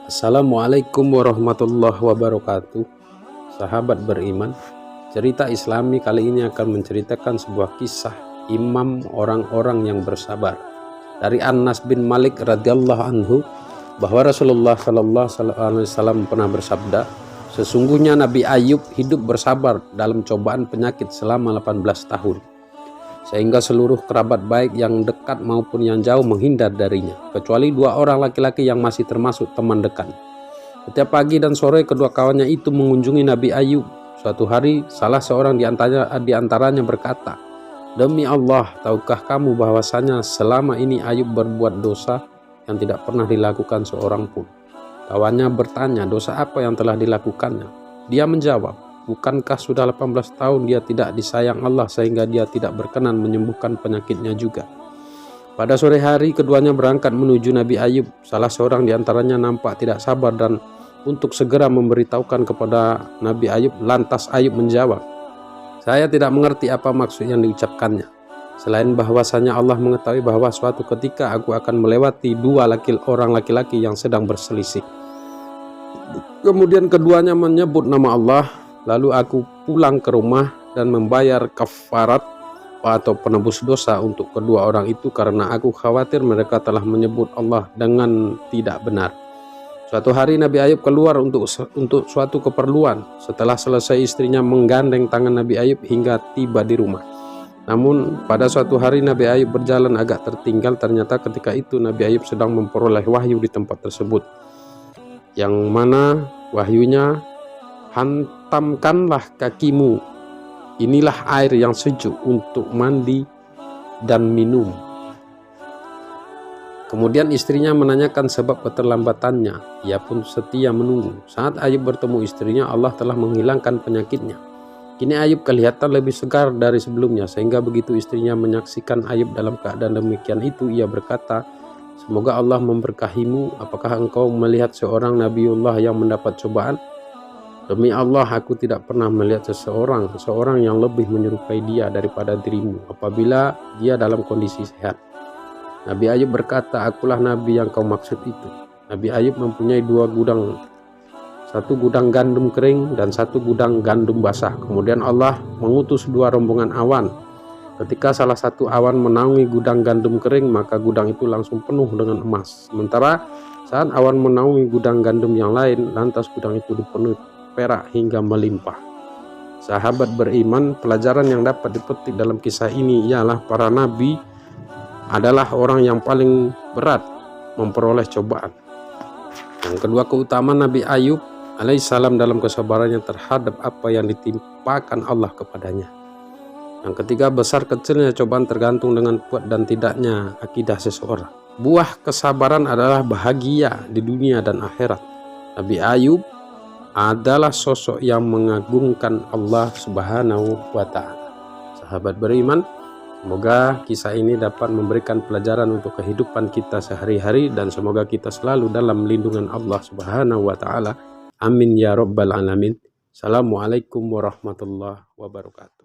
Assalamualaikum warahmatullahi wabarakatuh. Sahabat beriman, cerita Islami kali ini akan menceritakan sebuah kisah imam orang-orang yang bersabar. Dari Anas bin Malik radhiyallahu anhu bahwa Rasulullah sallallahu alaihi wasallam pernah bersabda, sesungguhnya Nabi Ayub hidup bersabar dalam cobaan penyakit selama 18 tahun. Sehingga seluruh kerabat baik yang dekat maupun yang jauh menghindar darinya, kecuali 2 orang laki-laki yang masih termasuk teman dekat. Setiap pagi dan sore kedua kawannya itu mengunjungi Nabi Ayub. Suatu hari salah seorang di antaranya berkata, "Demi Allah, tahukah kamu bahwasanya selama ini Ayub berbuat dosa yang tidak pernah dilakukan seorang pun?" Kawannya bertanya, "Dosa apa yang telah dilakukannya?" Dia menjawab, "Bukankah sudah 18 tahun dia tidak disayang Allah sehingga dia tidak berkenan menyembuhkan penyakitnya juga?" Pada sore hari keduanya berangkat menuju Nabi Ayub. Salah seorang di antaranya nampak tidak sabar dan untuk segera memberitahukan kepada Nabi Ayub. Lantas Ayub menjawab, "Saya tidak mengerti apa maksud yang diucapkannya. Selain bahwasanya Allah mengetahui bahwa suatu ketika aku akan melewati 2 orang laki-laki yang sedang berselisih. Kemudian keduanya menyebut nama Allah. Lalu aku pulang ke rumah dan membayar kafarat atau penebus dosa untuk kedua orang itu karena aku khawatir mereka telah menyebut Allah dengan tidak benar." Suatu hari Nabi Ayub keluar untuk suatu keperluan. Setelah selesai istrinya menggandeng tangan Nabi Ayub hingga tiba di rumah. Namun pada suatu hari Nabi Ayub berjalan agak tertinggal. Ternyata ketika itu Nabi Ayub sedang memperoleh wahyu di tempat tersebut, yang mana wahyunya, "Hantamkanlah kakimu, inilah air yang sejuk untuk mandi dan minum." Kemudian istrinya menanyakan sebab keterlambatannya. Ia pun setia menunggu. Saat Ayub bertemu istrinya, Allah telah menghilangkan penyakitnya. Kini Ayub kelihatan lebih segar dari sebelumnya. Sehingga begitu istrinya menyaksikan Ayub dalam keadaan demikian itu, ia berkata, "Semoga Allah memberkahimu. Apakah engkau melihat seorang Nabiullah yang mendapat cobaan? Demi Allah, aku tidak pernah melihat seorang yang lebih menyerupai dia daripada dirimu apabila dia dalam kondisi sehat." Nabi Ayub berkata, "Akulah Nabi yang kau maksud itu." Nabi Ayub mempunyai 2 gudang, 1 gudang gandum kering dan 1 gudang gandum basah. Kemudian Allah mengutus 2 rombongan awan. Ketika salah satu awan menaungi gudang gandum kering, maka gudang itu langsung penuh dengan emas. Sementara saat awan menaungi gudang gandum yang lain, lantas gudang itu dipenuhi perak hingga melimpah. Sahabat beriman, pelajaran yang dapat dipetik dalam kisah ini ialah para nabi adalah orang yang paling berat memperoleh cobaan. Yang kedua, keutamaan Nabi Ayub alaihissalam dalam kesabarannya terhadap apa yang ditimpakan Allah kepadanya. Yang ketiga, besar kecilnya cobaan tergantung dengan kuat dan tidaknya akidah seseorang. Buah kesabaran adalah bahagia di dunia dan akhirat. Nabi Ayub adalah sosok yang mengagungkan Allah Subhanahu wa Ta'ala. Sahabat beriman, semoga kisah ini dapat memberikan pelajaran untuk kehidupan kita sehari-hari dan semoga kita selalu dalam lindungan Allah Subhanahu wa Ta'ala. Amin ya rabbal alamin. Assalamualaikum warahmatullahi wabarakatuh.